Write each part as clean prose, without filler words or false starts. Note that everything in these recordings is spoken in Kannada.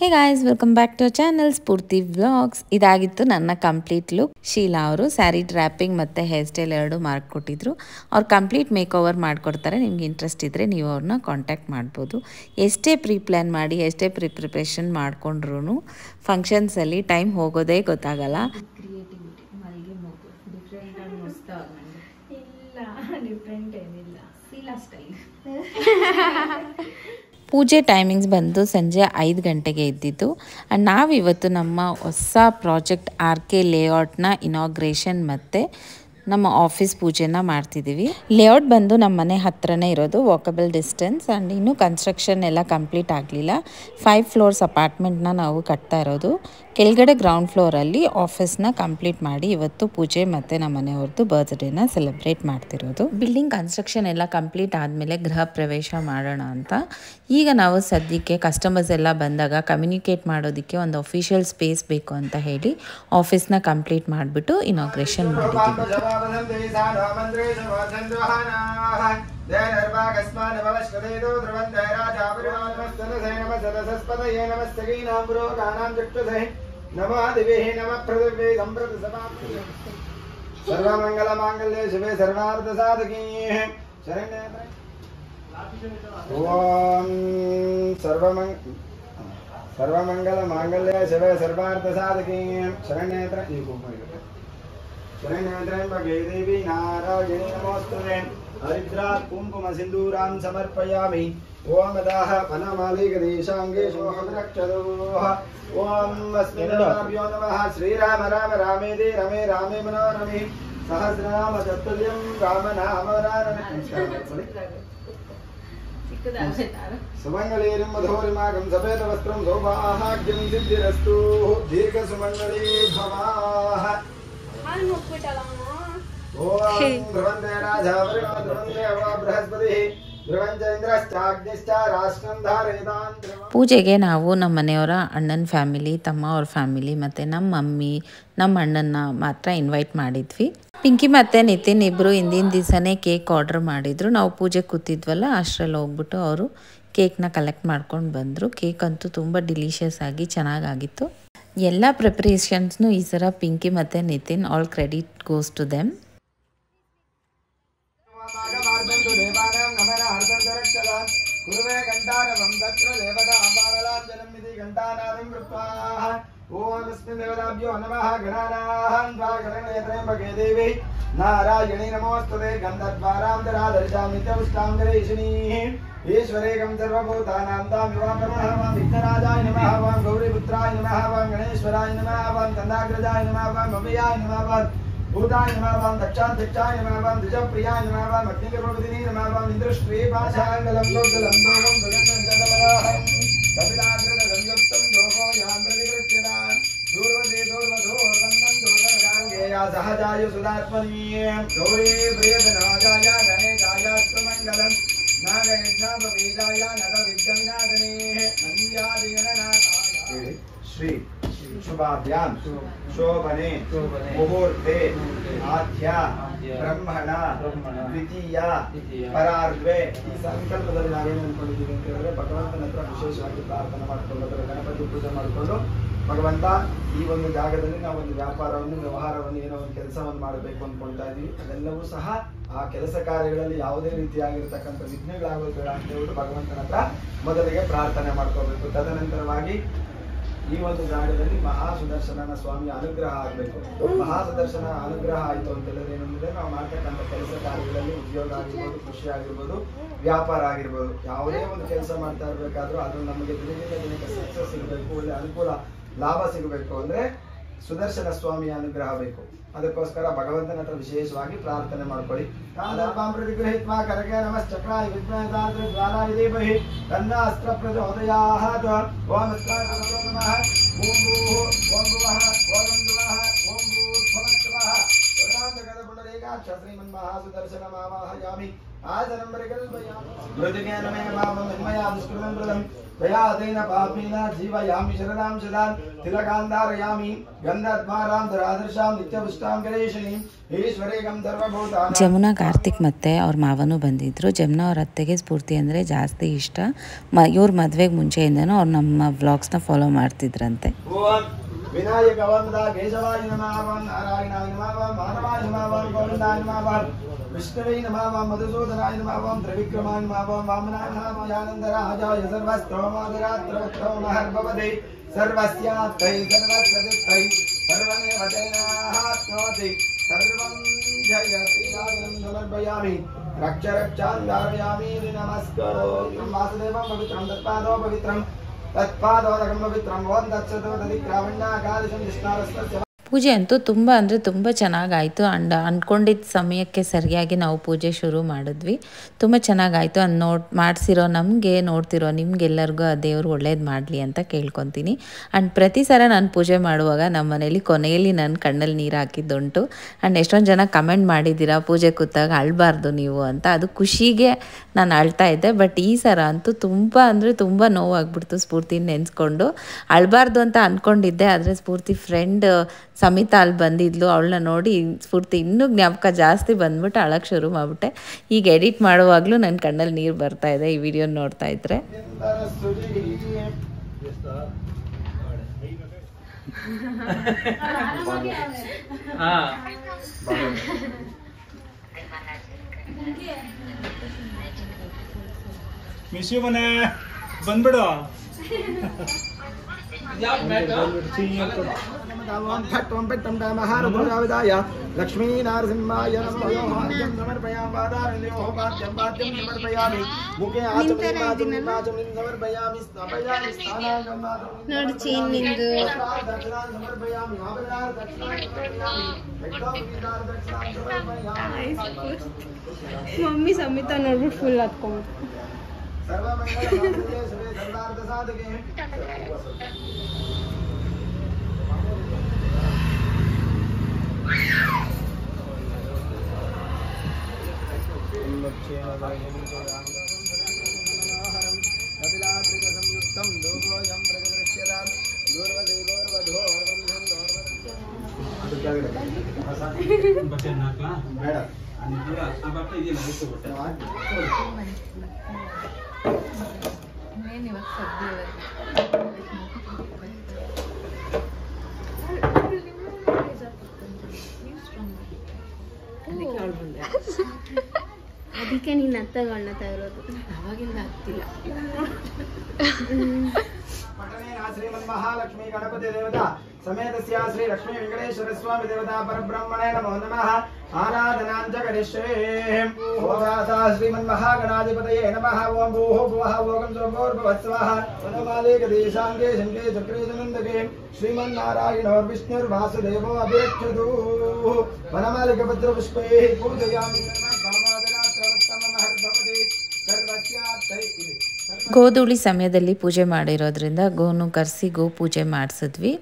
Hey guys, welcome back to channel Spoorthi vlogs. ಇದಾಗಿತ್ತು ನನ್ನ ಕಂಪ್ಲೀಟ್ ಲುಕ್. ಶೀಲಾ ಅವರು ಸ್ಯಾರಿ ಡ್ರ್ಯಾಪಿಂಗ್ ಮತ್ತು ಹೇರ್ ಸ್ಟೈಲ್ ಎರಡು ಮಾಡಿಕೊಟ್ಟಿದ್ರು. ಅವ್ರು ಕಂಪ್ಲೀಟ್ ಮೇಕ್ ಓವರ್ ಮಾಡಿಕೊಡ್ತಾರೆ. ನಿಮ್ಗೆ ಇಂಟ್ರೆಸ್ಟ್ ಇದ್ದರೆ ನೀವು ಅವ್ರನ್ನ ಕಾಂಟ್ಯಾಕ್ಟ್ ಮಾಡ್ಬೋದು. ಎಷ್ಟೇ ಪ್ಲಾನ್ ಮಾಡಿ ಎಷ್ಟೇ ಪ್ರಿಪ್ರೇಷನ್ ಮಾಡ್ಕೊಂಡ್ರು ಫಂಕ್ಷನ್ಸಲ್ಲಿ ಟೈಮ್ ಹೋಗೋದೇ ಗೊತ್ತಾಗಲ್ಲ. ಕ್ರಿಯೇಟಿವಿಟಿ ಮಲ್ಲಿಗೆ ಮೂಗು ಡಿಫ್ರೆಂಟ್ ಆಗಿ ಮಸ್ತಾಗ ಇಲ್ಲ ಡಿಫ್ರೆಂಟ್ ಏನಿಲ್ಲ ಶೀಲಾ ಸ್ಟೈಲ್. ಪೂಜೆ ಟೈಮಿಂಗ್ಸ್ ಬಂದು ಸಂಜೆ 5 ಗಂಟೆಗೆ ಇದ್ದಿದ್ದು. ಆ್ಯಂಡ್ ನಾವಿವತ್ತು ನಮ್ಮ ಹೊಸ ಪ್ರಾಜೆಕ್ಟ್ RK ಲೇಔಟ್ನ ಇನಾಗ್ರೇಷನ್ ಮತ್ತು ನಮ್ಮ ಆಫೀಸ್ ಪೂಜೆನ ಮಾಡ್ತಿದ್ದೀವಿ. ಲೇಔಟ್ ಬಂದು ನಮ್ಮ ಮನೆ ಹತ್ರನೇ ಇರೋದು, ವಾಕಬಲ್ ಡಿಸ್ಟೆನ್ಸ್. ಆ್ಯಂಡ್ ಇನ್ನೂ ಕನ್ಸ್ಟ್ರಕ್ಷನ್ ಎಲ್ಲ ಕಂಪ್ಲೀಟ್ ಆಗಲಿಲ್ಲ. 5 ಫ್ಲೋರ್ಸ್ ಅಪಾರ್ಟ್ಮೆಂಟ್ನ ನಾವು ಕಟ್ತಾ ಇರೋದು. ಕೆಳಗಡೆ ಗ್ರೌಂಡ್ ಫ್ಲೋರಲ್ಲಿ ಆಫೀಸ್ನ ಕಂಪ್ಲೀಟ್ ಮಾಡಿ ಇವತ್ತು ಪೂಜೆ ಮತ್ತು ನಮ್ಮ ಮನೆಯವ್ರದ್ದು ಬರ್ತ್ಡೇನ ಸೆಲೆಬ್ರೇಟ್ ಮಾಡ್ತಿರೋದು. ಬಿಲ್ಡಿಂಗ್ ಕನ್ಸ್ಟ್ರಕ್ಷನ್ ಎಲ್ಲ ಕಂಪ್ಲೀಟ್ ಆದಮೇಲೆ ಗೃಹ ಪ್ರವೇಶ ಮಾಡೋಣ ಅಂತ. ಈಗ ನಾವು ಸದ್ಯಕ್ಕೆ ಕಸ್ಟಮರ್ಸ್ ಎಲ್ಲ ಬಂದಾಗ ಕಮ್ಯುನಿಕೇಟ್ ಮಾಡೋದಕ್ಕೆ ಒಂದು ಅಫಿಷಿಯಲ್ ಸ್ಪೇಸ್ ಬೇಕು ಅಂತ ಹೇಳಿ ಆಫೀಸ್ನ ಕಂಪ್ಲೀಟ್ ಮಾಡಿಬಿಟ್ಟು ಇನಾಗ್ರೇಷನ್ ಮಾಡಿದ್ದೀವಿ. सर्वमंगलमांगल्ये शिवे सर्वार्थसाधके शरण्ये ओम सर्वमंगलमांगल्ये शिवे सर्वार्थसाधके शरण्ये शरण्ये देवी नारायणी नमोस्तुते हरिद्रात् कुंकुम सिंदूरान् समर्पयामि ओम दाह फलमालिकदेशांगे शोभरक्षदोः ओम अस्मिन्नाभ्यो नमः श्रीराम राम रामेति रमे रामे मनोरमे सहस्रनाम तत्तुल्यं रामनामवरानने सुमंगलीं मधुरिमागं सफेदवस्त्रं सौभाग्यं सिद्धिरस्तु दीर्घसुमंगली भवाः ओम ध्रुवन्ते राजा वरुणो ध्रुवन्ते बृहस्पतिः ಪೂಜೆಗೆ ನಾವು ನಮ್ಮ ಮನೆಯವರ ಅಣ್ಣನ ಫ್ಯಾಮಿಲಿ, ತಮ್ಮ ಅವ್ರ ಫ್ಯಾಮಿಲಿ ಮತ್ತು ನಮ್ಮ ಮಮ್ಮಿ, ನಮ್ಮ ಅಣ್ಣನ ಮಾತ್ರ ಇನ್ವೈಟ್ ಮಾಡಿದ್ವಿ. ಪಿಂಕಿ ಮತ್ತು ನಿತಿನ್ ಇಬ್ಬರು ಹಿಂದಿನ ದಿವಸನೇ ಕೇಕ್ ಆರ್ಡರ್ ಮಾಡಿದರು. ನಾವು ಪೂಜೆ ಕೂತಿದ್ವಲ್ಲ ಅಷ್ಟರಲ್ಲಿ ಹೋಗ್ಬಿಟ್ಟು ಅವರು ಕೇಕ್ನ ಕಲೆಕ್ಟ್ ಮಾಡ್ಕೊಂಡು ಬಂದರು. ಕೇಕ್ ಅಂತೂ ತುಂಬ ಡಿಲಿಷಿಯಸ್ ಆಗಿ ಚೆನ್ನಾಗಾಗಿತ್ತು. ಎಲ್ಲ ಪ್ರಿಪ್ರೇಷನ್ಸ್ನು ಈ ಸಲ ಪಿಂಕಿ ಮತ್ತು Nitin, all credit goes to them. ओम अस्मिन् देवताभ्यो नमः गणानां द्वागणनेत्रयम्बके देवी नारायणी नमोस्तुते गन्धद्वारान्तरादर्शामित्यपुष्टां गणेशिनीः ईश्वरेकं सर्वभूतानां तामिवां नमः वां विघ्नराजाय नमः वां गौरीपुत्राय नमः वां गणेश्वराय नमः वां चन्द्राग्रजाय नमः वां अभयाय नमः वां भूताय नमः वां दक्षाध्यक्षाय नमः वां द्विजप्रियाय नमः वां अग्निगर्भवदिनी नमः वां इन्द्रश्रीपाशाङ्गलं लोकलं लोकं गगनगणमलाहं कपिलाग्रज संयुक्तं दोहो यान्त्रिकृत्यदा दूर्वसे दूर्वधोर्वन्दं दूर्वगाङ्गेया सहजाय सुदात्मनि गौरी प्रियधनाजाय गणेशाय सुमङ्गलं नागयज्ञापवेदाय नवविघ्नविनाशने नन्द्यादिगणनाथाय श्री शुभाभ्यां शोभने मुहूर्ते आध्य ब्रह्मण द्वितीय परार्ध्वे ಈ ಸಂಕಲ್ಪದಲ್ಲಿ ನಾವೇನು ಅನ್ಕೊಂಡಿದ್ದೀವಿ ಅಂತ ಹೇಳಿದ್ರೆ ಭಗವಂತನ ಹತ್ರ ವಿಶೇಷವಾಗಿ ಪ್ರಾರ್ಥನೆ ಮಾಡಿಕೊಂಡು ಗಣಪತಿ ಪೂಜೆ ಮಾಡಿಕೊಂಡು ಭಗವಂತ ಈ ಒಂದು ಜಾಗದಲ್ಲಿ ನಾವು ಒಂದು ವ್ಯಾಪಾರವನ್ನು ವ್ಯವಹಾರವನ್ನು ಏನೋ ಒಂದು ಕೆಲಸವನ್ನು ಮಾಡಬೇಕು ಅಂದ್ಕೊಳ್ತಾ ಇದ್ದೀವಿ. ಅದೆಲ್ಲವೂ ಸಹ ಆ ಕೆಲಸ ಕಾರ್ಯಗಳಲ್ಲಿ ಯಾವುದೇ ರೀತಿಯಾಗಿರ್ತಕ್ಕಂಥ ವಿಘ್ನಗಳಾಗೋದು ಬೇಡ ಅಂತ ಹೇಳ್ಬಿಟ್ಟು ಭಗವಂತನ ಹತ್ರ ಮೊದಲಿಗೆ ಪ್ರಾರ್ಥನೆ ಮಾಡ್ಕೋಬೇಕು. ತದನಂತರವಾಗಿ ಈ ಒಂದು ಜಾಗದಲ್ಲಿ ಮಹಾಸುದರ್ಶನನ ಸ್ವಾಮಿಯ ಅನುಗ್ರಹ ಆಗಬೇಕು. ಮಹಾಸುದರ್ಶನ ಅನುಗ್ರಹ ಆಯಿತು ಅಂತ ಹೇಳಿದ್ರೆ ಏನಂದ್ರೆ ನಾವು ಮಾಡ್ತಕ್ಕಂಥ ಕೆಲಸ ಕಾರ್ಯಗಳಲ್ಲಿ ಉದ್ಯೋಗ ಆಗಿರ್ಬೋದು, ಕೃಷಿ ಆಗಿರ್ಬೋದು, ವ್ಯಾಪಾರ ಆಗಿರ್ಬೋದು, ಯಾವುದೇ ಒಂದು ಕೆಲಸ ಮಾಡ್ತಾ ಇರ್ಬೇಕಾದ್ರೂ ಅದು ನಮಗೆ ದಿನದಿಂದ ದಿನಕ್ಕೆ ಸಕ್ಸಸ್ ಸಿಗಬೇಕು, ಒಳ್ಳೆ ಅನುಕೂಲ ಲಾಭ ಸಿಗಬೇಕು ಅಂದ್ರೆ ಸುದರ್ಶನ ಸ್ವಾಮಿಯ ಅನುಗ್ರಹ ಬೇಕು. ಅದಕ್ಕೋಸ್ಕರ ಭಗವಂತನ ಹತ್ರ ವಿಶೇಷವಾಗಿ ಪ್ರಾರ್ಥನೆ ಮಾಡ್ಕೊಳ್ಳಿ. ಪ್ರತಿಗೃಹೀತ್ವಾ ಕರಗೆ ನಮಶ್ಚಕ್ರಾಯ ವಿದ್ಮಹೇ ಜ್ವಾಲಾಯ ಧೀಮಹಿ ತನ್ನೋ ಅಸ್ತ್ರ ಪ್ರಚೋದಯಾತ್. ಓಂ ಅಸ್ತ್ರಾಯ ನಮಃ ಓಂ ಭೂಃ ಓಂ ಭುವಃ ಓಂ ದುವಃ ಓಂ ಭೂರ್ಭುವಃ ಸ್ವಃ. ಶ್ರೀಮನ್ ಮಹಾಸುದರ್ಶನ ಮಾವಾಹಯಾಮಿ आसनं परिकल्पयामि मृतिकेन मे पापं मया दुष्कृतं कृतं त्वया तेन पापेन जीवयामि शरदां शदान् तिलकान्दारयामि गन्धद्वारां धरादर्शां नित्यपुष्टां गणेशनीं ಈಶ್ವರೇಗಂ ಸರ್ವಭೂತಾನಾಂ. ಜಮುನಾ, ಕಾರ್ತಿಕ್ ಮತ್ತು ಅವ್ರ ಮಾವನೂ ಬಂದಿದ್ದರು. ಜಮುನಾ ಅವ್ರ ಅತ್ತೆಗೆ ಸ್ಫೂರ್ತಿ ಅಂದರೆ ಜಾಸ್ತಿ ಇಷ್ಟ. ಇವ್ರ ಮದುವೆಗೆ ಮುಂಚೆಯಿಂದನೂ ಅವ್ರು ನಮ್ಮ ವ್ಲಾಗ್ಸ್ನ ಫಾಲೋ ಮಾಡ್ತಿದ್ರಂತೆ. ವಿನಾಯಕ ವಂದ ಕೇಶವಾಯ ನಮಃ ಓಂ ನಾರಾಯಣಾಯ ನಮಃ ಓಂ ಮಾಧವಾಯ ನಮಃ ಓಂ ಗೋವಿಂದಾಯ ನಮಃ ಓಂ ವಿಷ್ಣುವೇ ನಮಃ ಓಂ ಮಧುಸೂದನಾಯ ನಮಃ ಓಂ ತ್ರಿವಿಕ್ರಮಾಯ ನಮಃ ಓಂ ವಾಮನಾಯ ನಮಃ ಓಂ ಆನಂದರಾಜಾಯ ಸರ್ವಸ್ತೋಮೋದರಾತ್ರವತ್ರವಮಹರ್ಭವತೆ ಸರ್ವಸ್ಯಾತ್ತೈ ಸರ್ವಸ್ಯದಿತ್ತೈ ಸರ್ವಮೇವ ತೇನಾಹಾಪ್ನೋತಿ ಸರ್ವಂ ಜಯಶ್ರೀರಾಜಂ ಸಮರ್ಪಯಾಮಿ ರಕ್ಷ ರಕ್ಷಾಂಧಾರಯಾಮಿ ನಮಸ್ಕಾರೋಂ ವಾಸುದೇವಂ ಪವಿತ್ರಂ ತತ್ಪಾದೋ ಪವಿತ್ರಂ ತತ್ಪಾದೋದಕಂ ಪವಿತ್ರಂ ಓಂ ತತ್ಸತೋ ತದಿಕ್ರಾವಣ್ಯಾಕಾದಶಂ ವಿಷ್ಣಾರಸ್ಯ. ಪೂಜೆ ಅಂತೂ ತುಂಬ ಚೆನ್ನಾಗಾಯಿತು. ಆ್ಯಂಡ್ ಅಂದ್ಕೊಂಡಿದ್ದ ಸಮಯಕ್ಕೆ ಸರಿಯಾಗಿ ನಾವು ಪೂಜೆ ಶುರು ಮಾಡಿದ್ವಿ. ತುಂಬ ಚೆನ್ನಾಗಾಯಿತು. ಅದು ಮಾಡಿಸಿರೋ ನಮಗೆ, ನೋಡ್ತಿರೋ ನಿಮಗೆಲ್ಲರಿಗೂ ಆ ದೇವರು ಒಳ್ಳೇದು ಮಾಡಲಿ ಅಂತ ಕೇಳ್ಕೊತೀನಿ. ಆ್ಯಂಡ್ ಪ್ರತಿ ಸಲ ನಾನು ಪೂಜೆ ಮಾಡುವಾಗ ನಮ್ಮ ಮನೇಲಿ ಕೊನೆಯಲ್ಲಿ ನನ್ನ ಕಣ್ಣಲ್ಲಿ ನೀರು ಹಾಕಿದ್ದುಂಟು. ಆ್ಯಂಡ್ ಎಷ್ಟೊಂದು ಜನ ಕಮೆಂಟ್ ಮಾಡಿದ್ದೀರಾ ಪೂಜೆ ಕೂತಾಗ ಅಳಬಾರ್ದು ನೀವು ಅಂತ. ಅದು ಖುಷಿಗೆ ನಾನು ಅಳ್ತಾ ಇದ್ದೆ. ಬಟ್ ಈ ಸಲ ಅಂತೂ ತುಂಬ ನೋವಾಗ್ಬಿಡ್ತು ಸ್ಫೂರ್ತಿನ ನೆನೆಸ್ಕೊಂಡು. ಅಳಬಾರ್ದು ಅಂತ ಅಂದ್ಕೊಂಡಿದ್ದೆ. ಆದರೆ ಸ್ಫೂರ್ತಿ ಫ್ರೆಂಡ್ ಸಮಿತಾ ಅಲ್ಲಿ ಬಂದಿದ್ಲು. ಅವಳನ್ನ ನೋಡಿ ಸ್ಫೂರ್ತಿ ಇನ್ನೂ ಜ್ಞಾಪಕ ಜಾಸ್ತಿ ಬಂದ್ಬಿಟ್ಟು ಅಳಕ್ಕೆ ಶುರು ಮಾಡಿಬಿಟ್ಟೆ. ಈಗ ಎಡಿಟ್ ಮಾಡುವಾಗಲೂ ನನ್ನ ಕಣ್ಣಲ್ಲಿ ನೀರು ಬರ್ತಾ ಇದೆ ಈ ವಿಡಿಯೋ ನೋಡ್ತಾ ಇದ್ರೆ. ಮಿಶಿವನೇ ಬಂದ್ಬಿಡು. लक्ष्मी नारसिंहाय नमः समर्पयामि पादारण्योः पाद्यं पाद्यं समर्पयामि मुखे आचमनीमाचं समर्पयामि स्थापयामि स्थानागं ನೋಡಿ ಚೀನ್ ನಿಂದು दक्षिणां समर्पयामि महाबलार दक्षिणां समर्पयामि एकदम दक्षिणां समर्पयामि. ಮಮ್ಮಿ ಸಮಿತ ನೋಡ್ಬಿಟ್ಟು ಫುಲ್ ಹತ್ಕೊಂಡ್ಬಿಟ್ಟು सर्वमंगलमांगल्ये शिवे सर्वार्थसाधके ಅದಕ್ಕೆ ನೀನು ಅತ್ತಗಳನ್ನ ತಗೊಳ್ಳೋದು. ಅವಾಗಿಂದ ಹತ್ತಿಲ್ಲ. श्रीमन्महालक्ष्मी गणपति देवता समेत श्री लक्ष्मी वेंकटेश्वर स्वामी देवता परब्रह्मणे नमो नमः. आराधनां च करिष्ये. ओम श्रीमन्महागणाधिपतये नमः. ओम भूः भुवः भोगं स्वभूर्भुवस्वः वनमालिकदेशाङ्गे शङ्के चक्रे सुनन्दके श्रीमन्नारायणोर्विष्णुर्वासुदेवो अभिरक्षतु. वनमालिकपत्रपुष्पैः पूजयामि ಗೋಧೂಳಿ ಸಮಯದಲ್ಲಿ ಪೂಜೆ ಮಾಡಿರೋದ್ರಿಂದ ಗೋನು ಕರೆಸಿ ಗೋ ಪೂಜೆ ಮಾಡಿಸಿದ್ವಿ.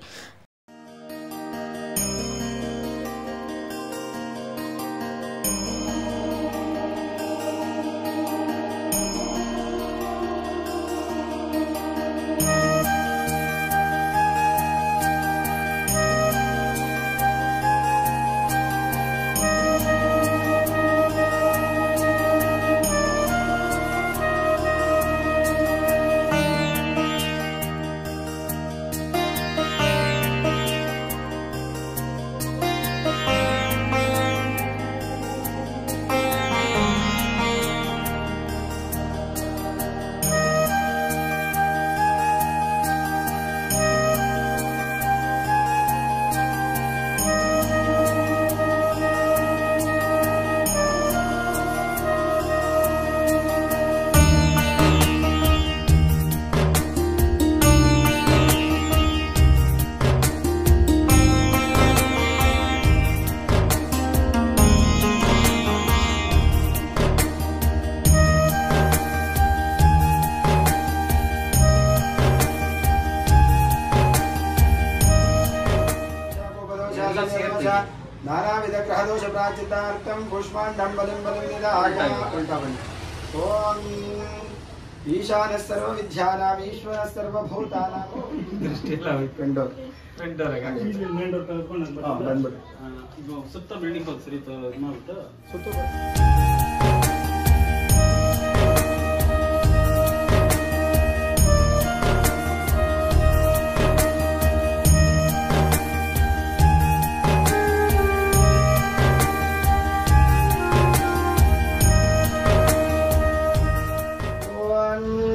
नानाविधग्रहदोषप्राचितार्थं पुष्पाण्डं बलिं बलिविदाय उल्टा बन्नि ॐ ईशानः सर्वविद्यानाम् ईश्वरः सर्वभूतानां दृष्टिला पेंडोर ಬಂದ್ಬಿಟ್ಟು ಸುತ್ತ ಬಿಲ್ಡಿಂಗ್ ಸರಿ ಮಾಡ್ಬಿಟ್ಟು ಸುತ್ತ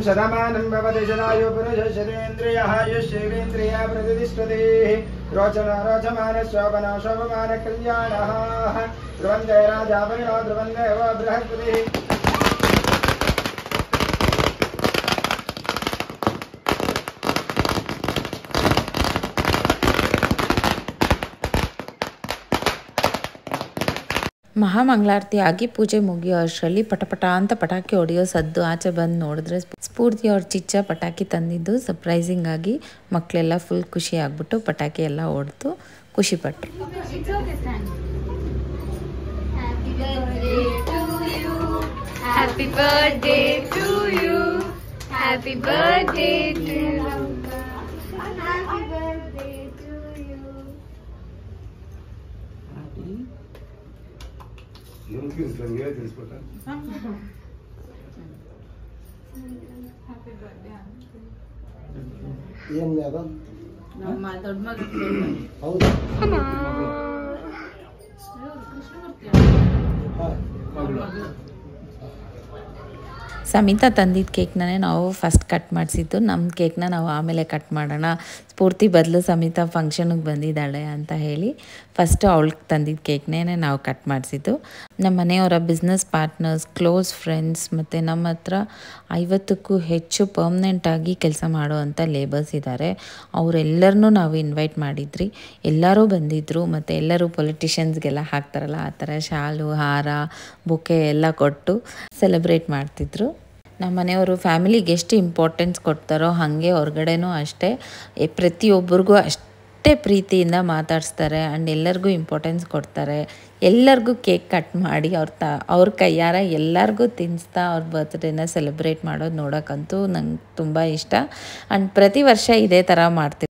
शतमानं भवति शतायु पुरुषः शतेन्द्रियः यस्येन्द्रियः प्रतिष्ठते रोचमानः शोभमानः कल्याणः ध्रुवन्ते राजा परिणो ध्रुवन्ते वा बृहस्पतिः ಮಹಾಮಂಗಳಾರತಿ ಆಗಿ ಪೂಜೆ ಮುಗಿಯೋ ಅಷ್ಟರಲ್ಲಿ ಪಟಪಟ ಅಂತ ಪಟಾಕಿ ಹೊಡೆಯೋ ಸದ್ದು ಆಚೆ ಬಂದು ನೋಡಿದ್ರೆ ಸ್ಫೂರ್ತಿ ಅವ್ರ ಚಿಚ್ಚ ಪಟಾಕಿ ತಂದಿದ್ದು ಸರ್ಪ್ರೈಸಿಂಗ್ ಆಗಿ ಮಕ್ಕಳೆಲ್ಲ ಫುಲ್ ಖುಷಿ ಆಗ್ಬಿಟ್ಟು ಪಟಾಕಿ ಎಲ್ಲ ಹೊಡೆದು ಖುಷಿಪಟ್ರು. Happy birthday to you. Happy birthday to you. Happy birthday to you. ನಮ್ಮ ದೊಡ್ಡ ಮಗ ಹೌದು ಸಮಿತಾ ತಂದಿದ್ದ ಕೇಕ್ನೇ ನಾವು ಫಸ್ಟ್ ಕಟ್ ಮಾಡಿಸಿದ್ದು. ನಮ್ಮ ಕೇಕ್ನ ನಾವು ಆಮೇಲೆ ಕಟ್ ಮಾಡೋಣ, ಸ್ಫೂರ್ತಿ ಬದಲು ಸಮಿತಾ ಫಂಕ್ಷನಿಗೆ ಬಂದಿದ್ದಾಳೆ ಅಂತ ಹೇಳಿ ಫಸ್ಟು ಅವಳಿಗೆ ತಂದಿದ್ದ ಕೇಕ್ನೇ ನಾವು ಕಟ್ ಮಾಡಿಸಿದ್ದು. ನಮ್ಮ ಮನೆಯವರ ಬಿಸ್ನೆಸ್ ಪಾರ್ಟ್ನರ್ಸ್, ಕ್ಲೋಸ್ ಫ್ರೆಂಡ್ಸ್ ಮತ್ತು ನಮ್ಮ ಹತ್ರ 50ಕ್ಕೂ ಹೆಚ್ಚು ಪರ್ಮನೆಂಟಾಗಿ ಕೆಲಸ ಮಾಡುವಂಥ ಲೇಬರ್ಸ್ ಇದ್ದಾರೆ. ಅವರೆಲ್ಲರನ್ನೂ ನಾವು ಇನ್ವೈಟ್ ಮಾಡಿದ್ರಿ. ಎಲ್ಲರೂ ಬಂದಿದ್ದರು ಮತ್ತು ಎಲ್ಲರೂ ಪೊಲಿಟಿಷಿಯನ್ಸ್ಗೆಲ್ಲ ಹಾಕ್ತಾರಲ್ಲ ಆ ಥರ ಶಾಲು, ಹಾರ, ಬೊಕ್ಕೆ ಎಲ್ಲ ಕೊಟ್ಟು ಸೆಲೆಬ್ರೇಟ್ ಮಾಡ್ತಿದ್ರು. ನಮ್ಮ ಮನೆಯವರು ಫ್ಯಾಮಿಲಿಗೆ ಎಷ್ಟು ಇಂಪಾರ್ಟೆನ್ಸ್ ಕೊಡ್ತಾರೋ ಹಾಗೆ ಹೊರಗಡೆನೂ ಅಷ್ಟೇ ಪ್ರತಿಯೊಬ್ಬರಿಗೂ ಅಷ್ಟೇ ಪ್ರೀತಿಯಿಂದ ಮಾತಾಡಿಸ್ತಾರೆ ಆ್ಯಂಡ್ ಎಲ್ಲರಿಗೂ ಇಂಪಾರ್ಟೆನ್ಸ್ ಕೊಡ್ತಾರೆ. ಎಲ್ಲರಿಗೂ ಕೇಕ್ ಕಟ್ ಮಾಡಿ ಅವ್ರ ಕೈಯಾರ ಎಲ್ಲರಿಗೂ ತಿನ್ನಿಸ್ತಾ ಅವ್ರ ಬರ್ತ್ಡೇನ ಸೆಲೆಬ್ರೇಟ್ ಮಾಡೋದು ನೋಡೋಕ್ಕಂತೂ ನಂಗೆ ತುಂಬ ಇಷ್ಟ. ಆ್ಯಂಡ್ ಪ್ರತಿ ವರ್ಷ ಇದೇ ಥರ ಮಾಡ್ತೀವಿ.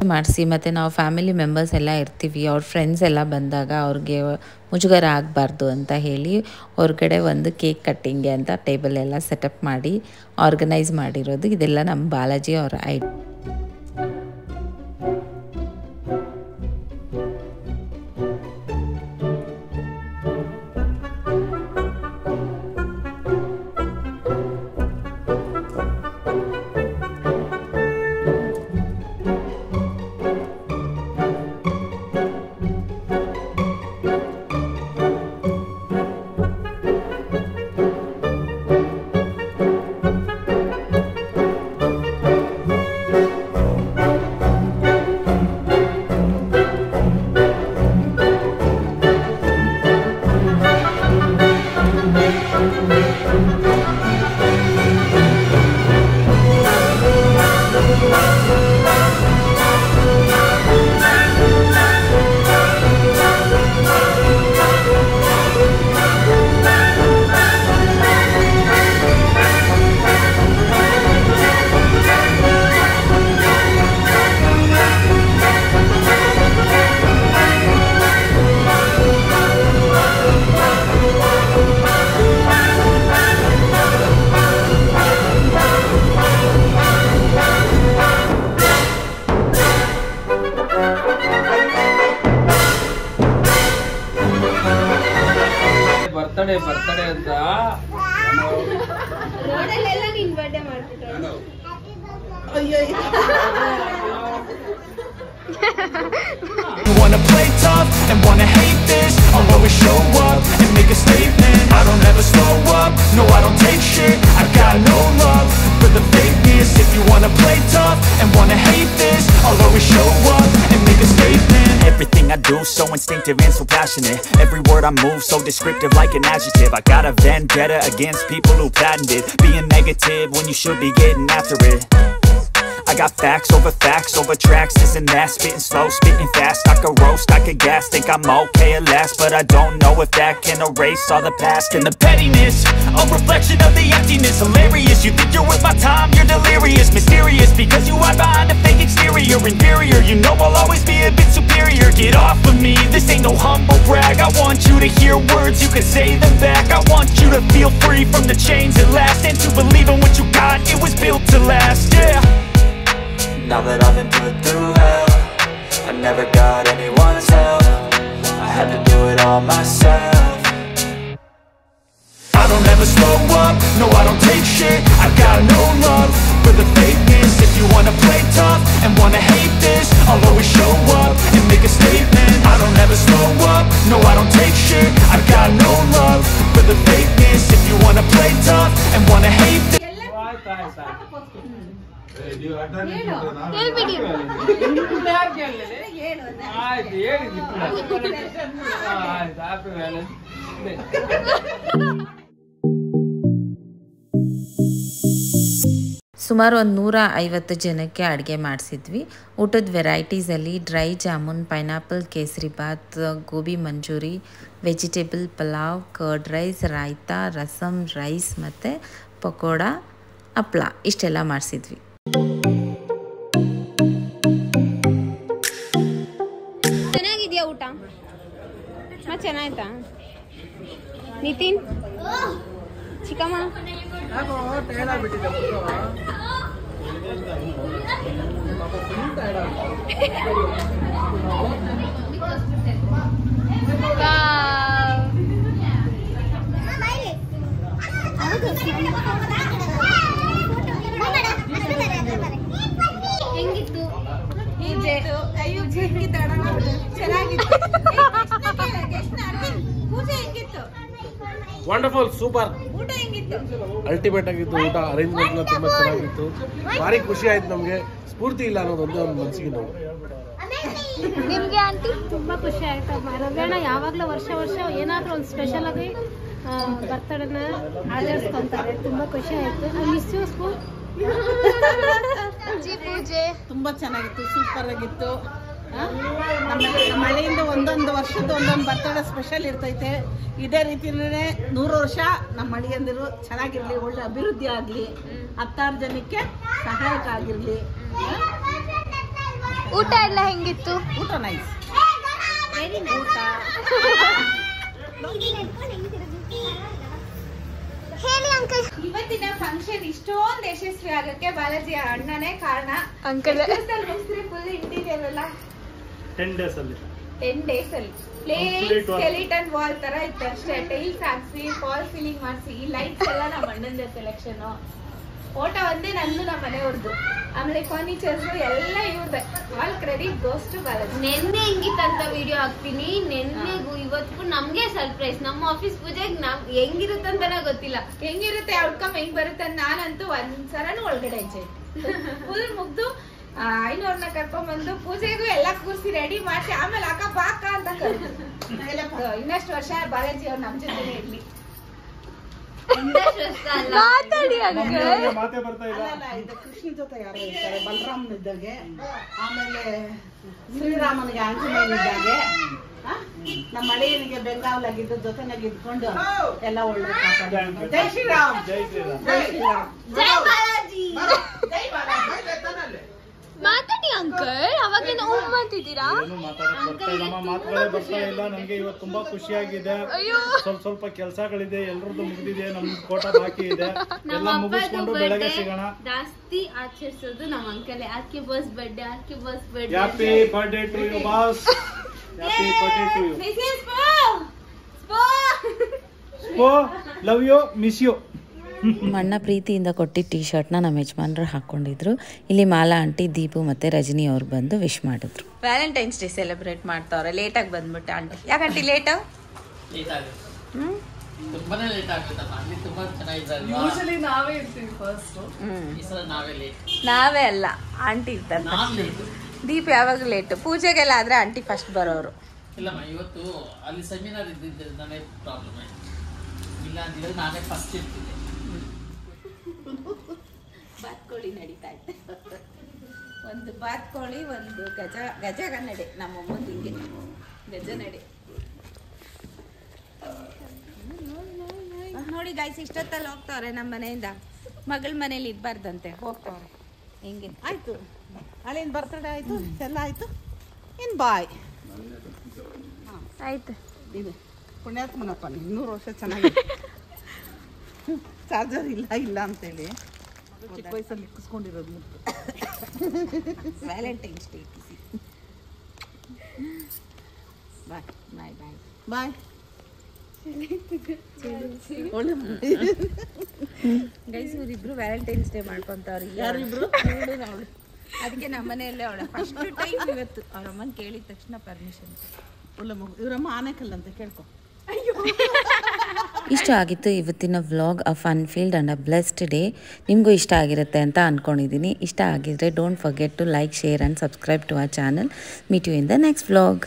ಮಾಡಿಸಿ ಮತ್ತು ನಾವು ಫ್ಯಾಮಿಲಿ ಮೆಂಬರ್ಸ್ ಎಲ್ಲ ಇರ್ತೀವಿ, ಅವ್ರ ಫ್ರೆಂಡ್ಸ್ ಎಲ್ಲ ಬಂದಾಗ ಅವ್ರಿಗೆ ಮುಜುಗರ ಆಗಬಾರ್ದು ಅಂತ ಹೇಳಿ ಹೊರಗಡೆ ಒಂದು ಕೇಕ್ ಕಟ್ಟಿಂಗ್ಗೆ ಅಂತ ಟೇಬಲ್ ಎಲ್ಲ ಸೆಟಪ್ ಮಾಡಿ ಆರ್ಗನೈಸ್ ಮಾಡಿರೋದು. ಇದೆಲ್ಲ ನಮ್ಮ ಬಾಲಾಜಿ ಅವರ ಐಡಿಯಾ. ಬರ್ತಡೇ ಅಂತ ರೋಡಲ್ಲೆಲ್ಲ ನಿನ್ ಬರ್ಡೇ ಮಾಡ್ತಿದ್ರು. You wanna play tough and wanna hate this, I'll always show up and make a statement. I don't ever slow up, no I don't take shit. I got no love for the fakeness. If you wanna play tough and wanna hate this, I'll always show up and make a statement. Everything I do so instinctive and so passionate. Every word I move so descriptive like an adjective. I got a vendetta against people who patented being negative when you should be getting after it. I got facts over tracks, this and that. Spitting slow, spitting fast, I could roast, I could gas. Think I'm okay at last, but I don't know if that can erase all the past. And the pettiness, a reflection of the emptiness. Hilarious, you think you're worth my time, you're delirious. Mysterious, because you hide behind a fake exterior. Inferior, you know I'll always be a bit superior. Get off of me, this ain't no humble brag. I want you to hear words, you can say them back. I want you to feel free from the chains at last, and to believe in what you got, it was built to last, yeah. Now that I've been put through hell, I never got anyone's help. I had to do it all myself. I don't ever slow up, no I don't take shit. I got no love for the fakeness. If you wanna play tough and wanna hate this, I'll always show up and make a statement. I don't ever slow up, no I don't take shit. I got no love for the fakeness. If you wanna play tough and wanna hate this. ಸುಮಾರು ಒಂದು 150 ಜನಕ್ಕೆ ಅಡುಗೆ ಮಾಡಿಸಿದ್ವಿ. ಊಟದ ವೆರೈಟೀಸಲ್ಲಿ dry jamun, pineapple kesari bath, gobi manchuri, vegetable pulao, curd rice, raita, rasam, rice ಮತ್ತು ಪಕೋಡ, ಹಪ್ಳ ಇಷ್ಟೆಲ್ಲ ಮಾಡಿಸಿದ್ವಿ. ಚೆನ್ನಾಗಿದ್ಯಾ ಊಟ? ಚೆನ್ನಾಯ್ತಾ? ನಿತಿನ್, ಚಿಕ್ಕಮ್ಮ ಹೆಂಗಿತ್ತು? ವಂಡರ್ಫುಲ್, ಸೂಪರ್, ಅಲ್ಟಿಮೇಟ್ ಆಗಿತ್ತು ಊಟ. ಅರೇಂಜ್ಮೆಂಟ್ ತುಂಬಾ ಚೆನ್ನಾಗಿತ್ತು. ಭಾರಿ ಖುಷಿ ಆಯ್ತು ನಮ್ಗೆ. ಸ್ಫೂರ್ತಿ ಇಲ್ಲ ಅನ್ನೋದೊಂದು ಒಂದು ಮನಸ್ಸಿಗೆ ನೋವು. ನಿಮ್ಗೆ ಆಂಟಿ? ತುಂಬಾ ಖುಷಿ ಆಯ್ತಮ್ಮ. ರವಿಯಣ್ಣ ಯಾವಾಗಲೂ ವರ್ಷ ಏನಾದ್ರೂ ಒಂದು ಸ್ಪೆಷಲ್ ಆಗಿ ಬರ್ತಡೇನ ಆಚರಿಸ್ಕೊಂತಾರೆ. ತುಂಬಾ ಖುಷಿ ಆಯ್ತು. ಪೂಜೆ ತುಂಬಾ ಚೆನ್ನಾಗಿತ್ತು, ಸೂಪರ್ ಆಗಿತ್ತು. ನಮ್ಮ ಮಳೆಯಿಂದ ಒಂದೊಂದು ವರ್ಷದ ಒಂದೊಂದು ಬರ್ತಡೇ ಸ್ಪೆಷಲ್ ಇರ್ತೈತೆ. ಇದೇ ರೀತಿನೇ 100 ವರ್ಷ ನಮ್ಮ ಮಳೆಯಂದಿರು ಚೆನ್ನಾಗಿರ್ಲಿ, ಒಳ್ಳೆ ಅಭಿವೃದ್ಧಿ ಆಗ್ಲಿ, 10 ಜನಕ್ಕೆ ಸಹಾಯಕ ಆಗಿರ್ಲಿ. ಊಟ ಎಲ್ಲ ಹೆಂಗಿತ್ತು? ಊಟ ನೈಸ್. ಊಟ ಹೇಳಿ ಅಂಕಲ್. ಇವತ್ತಿನ ಫಂಕ್ಷನ್ ಇಷ್ಟೊಂದು ಯಶಸ್ವಿ ಆಗಕ್ಕೆ ಬಾಲಾಜಿ ಅಣ್ಣನೇ ಕಾರಣ. ಅಂಕಲ್ ಫುಲ್ ಇಂಟೀರಿಯರ್ ಎಲ್ಲ 10 days ಅಲ್ಲಿ ಪ್ಲೇನ್ ಸ್ಕೆಲಿಟನ್ ವಾಲ್ ತರ ಇತ್ತು ಅಷ್ಟೇ. ಟೈಲ್ಸ್ ಹಾಕ್ಸಿ, ಫಾಲ್ ಸೀಲಿಂಗ್ ಮಾಡಿಸಿ, ಈ ಲೈಟ್ಸ್ ಎಲ್ಲ ನಮ್ಮ ಅಣ್ಣಂದ ಸೆಲೆಕ್ಷನ್. ಫೋಟೋ ಒಂದೇ ನಂದು, ನಮ್ಮ ಮನೆಯವ್ರದ್ದು. ಆಮೇಲೆ ಫರ್ನಿಚರ್ಸ್ ಎಲ್ಲ ಇವ್ರದ್ದೆ. All credit goes to Balaji. ನೆನ್ನೆ ಹೆಂಗಿತ್ತಂತ ವಿಡಿಯೋ ಹಾಕ್ತೀನಿ. ನೆನ್ನೆಗೂ ಇವತ್ತಿಗೂ ನಮ್ಗೆ ಸರ್ಪ್ರೈಸ್. ನಮ್ಮ ಆಫೀಸ್ ಪೂಜೆಗೆ ಹೆಂಗಿರುತ್ತಂತಾನೆ ಗೊತ್ತಿಲ್ಲ. ಹೆಂಗಿರುತ್ತೆ ಔಟ್ಕಮ್ ಹೆಂಗ್ ಬರುತ್ತೆ. ನಾನಂತೂ ಒಂದ್ಸರನು ಒಳಗಡೆ ಹೆಜ್ಜೆ ಫುಲ್ ಮುಗ್ದು 500ನ ಕರ್ಕೊಂಡ್ಬಂದು ಪೂಜೆಗೂ ಎಲ್ಲ ಕೂರಿಸಿ ರೆಡಿ ಮಾಡಿಸಿ ಆಮೇಲೆ ಅಕ್ಕ ಬಾಕ ಅಂತ ಕರೆದು ಇನ್ನಷ್ಟು ವರ್ಷ ಬಾಲಾಜಿ ಅವ್ರು ನಮ್ ಜೊತೆ ಇರ್ಲಿ. ಕೃಷ್ಣ ಜೊತೆ ಯಾರು ಇರ್ತಾರೆ, ಬಲರಾಮನ್ ಇದ್ದಾಗೆ, ಆಮೇಲೆ ಶ್ರೀರಾಮನಿಗೆ ಆಂಜನೇಯನಿದ್ದಾಗೆ, ನಮ್ಮ ಅಳಿಯನಿಗೆ ಬೆಂಗಾವಲಾಗಿದ್ದು ಜೊತೆನಾಗ ಇದ್ಕೊಂಡು ಎಲ್ಲ ಒಳ್ಳೆ. ಜೈ ಶ್ರೀರಾಮ್, ಜೈ ಶ್ರೀರಾಮ್, ಜೈ ಶ್ರೀರಾಮ್, ಜೈ ಬಾಲಾಜಿ, ಜೈ ಬಾಲಾಜಿ. ಮಾತಾಡಿ ಅಂಕಲ್, ಅವಾಗೇನು ಅಂತಿದ್ದೀರಾ? ಮಾತುಗಳೇ ಬರ್ತಾ ಇಲ್ಲ ನನಗೆ. ಇವತ್ತು ತುಂಬಾ ಖುಷಿಯಾಗಿದೆ. ಸ್ವಲ್ಪ ಕೆಲಸಗಳಿದೆ, ಎಲ್ರದ್ದು ಮುಗಿದಿದೆ, ನಮ್ ಕೋಟ ಬಾಕಿ ಇದೆ. ಎಲ್ಲ ಮುಗಿಸ್ಕೊಂಡು ಬೆಳಗ್ಗೆ ಸಿಗೋಣ. ಜಾಸ್ತಿ ಆಚರಿಸೋದು ನಮ್ಮ uncle. Happy birthday, happy birthday, happy birthday to you boss. Happy birthday to you. Appu love you miss you. ಅಣ್ಣ ಪ್ರೀತಿಯಿಂದ ಕೊಟ್ಟಿದ್ದ ಟೀ ಶರ್ಟ್ನ ನಮ್ಮ ಯಜಮಾನ್ರು ಹಾಕ್ಕೊಂಡಿದ್ರು. ಇಲ್ಲಿ ಮಾಲಾ ಆಂಟಿ, ದೀಪು ಮತ್ತು ರಜನಿ ಅವ್ರು ಬಂದು ವಿಶ್ ಮಾಡಿದ್ರು. ವ್ಯಾಲೆಂಟೈನ್ಸ್ ಡೇ ಸೆಲೆಬ್ರೇಟ್ ಮಾಡ್ತಾವ್ರೆ. ಲೇಟಾಗಿ ಬಂದ್ಬಿಟ್ಟೆ ಆಂಟಿ. ಯಾಕಂಟಿ ಲೇಟು? ತುಂಬಾನೇ ಲೇಟ್ ಆಗ್ತದಮ್ಮ. ಅಲ್ಲಿ ತುಂಬಾ ಚೆನ್ನಾಗಿದ್ದಾರೆ. ಯೂಶಲಿ ನಾವೇ ಇರ್ತೀವಿ ಫಸ್ಟ್. ಈ ಸಲ ನಾವೇ ಲೇಟ್. ನಾವೇ ಅಲ್ಲ, ಆಂಟಿ ಇರ್ತಾರೆ. ದೀಪ್ ಯಾವಾಗ ಲೇಟು. ಪೂಜೆಗೆಲ್ಲ ಆದ್ರೆ ಆಂಟಿ ಫಸ್ಟ್ ಬರೋರು. ಇಲ್ಲಮ್ಮ, ಇವತ್ತು ಅಲ್ಲಿ ಸೆಮಿನಾರ್ ಇದ್ದಿದ್ದನೇ ಪ್ರಾಬ್ಲಮ್ ಆಯ್ತು. ಇಲ್ಲ ಅಂದಿದ್ರೆ ನಾನೇ ಫಸ್ಟ್ ಇರ್ತಿದ್ದೆ. ಬಾತ್ಕೋಳಿ ನಡೀತಾ ಇತ್ತು. ಒಂದು ಬಾತ್ಕೋಳಿ, ಒಂದು ಗಜಗನ್ನಡೆ. ನಮ್ಮಮ್ಮಂದು ಹಿಂಗೆ ಗಜನಡೆ ನೋಡಿ ಗಾಯ್ಸ್. ಇಷ್ಟೊತ್ತಲ್ಲಿ ಹೋಗ್ತಾವ್ರೆ ನಮ್ಮ ಮನೆಯಿಂದ. ಮಗಳ ಮನೇಲಿ ಇರಬಾರ್ದಂತೆ, ಹೋಗ್ತಾವ್ರೆ. ಹಿಂಗೆ ಆಯ್ತು, ಅಲ್ಲಿಂದ ಬರ್ತಡೇ ಆಯ್ತು, ಎಲ್ಲ ಆಯ್ತು. ಇನ್ನು ಬಾಯ್ ಆಯ್ತು. ಇದು ಪುಣ್ಯಾತ್ಮನಪ್ಪ, 200 ವರ್ಷ ಚೆನ್ನಾಗಿದೆ. ಚಾರ್ಜರ್ ಇಲ್ಲ ಅಂತೇಳಿ ಚಿಕ್ಕ ವಯಸ್ಸಲ್ಲಿ ಇಕ್ಕಿಸ್ಕೊಂಡಿರೋದು ಮುತ್ತು. Valentine's Day. Bye bye bye bye. Guys, ಇವರಿಬ್ರು ವ್ಯಾಲೆಂಟೈನ್ಸ್ ಡೇ ಮಾಡ್ಕೊಂತವ್ರು. ಯಾರಿಬ್ರು? ಅದಕ್ಕೆ ನಮ್ಮ ಮನೆಯಲ್ಲೇ ಅವಳ ಫಸ್ಟ್ ಟೈಮ್ ಇವತ್ತು. ಅವ್ರ ಅಮ್ಮನ ಕೇಳಿದ ತಕ್ಷಣ ಪರ್ಮಿಷನ್. ಇವರಮ್ಮ ಆನೆಕಲ್ಲಂತೆ, ಕೇಳ್ಕೊ. ಇಷ್ಟ ಆಗಿತ್ತು ಇವತ್ತಿನ vlog. A fun filled and a blessed day. ನಿಮಗೂ ಇಷ್ಟ ಆಗಿರುತ್ತೆ ಅಂತ ಅಂದ್ಕೊಂಡಿದ್ದೀನಿ. ಇಷ್ಟ ಆಗಿದ್ರೆ don't forget to like, share and subscribe to our channel. Meet you in the next vlog.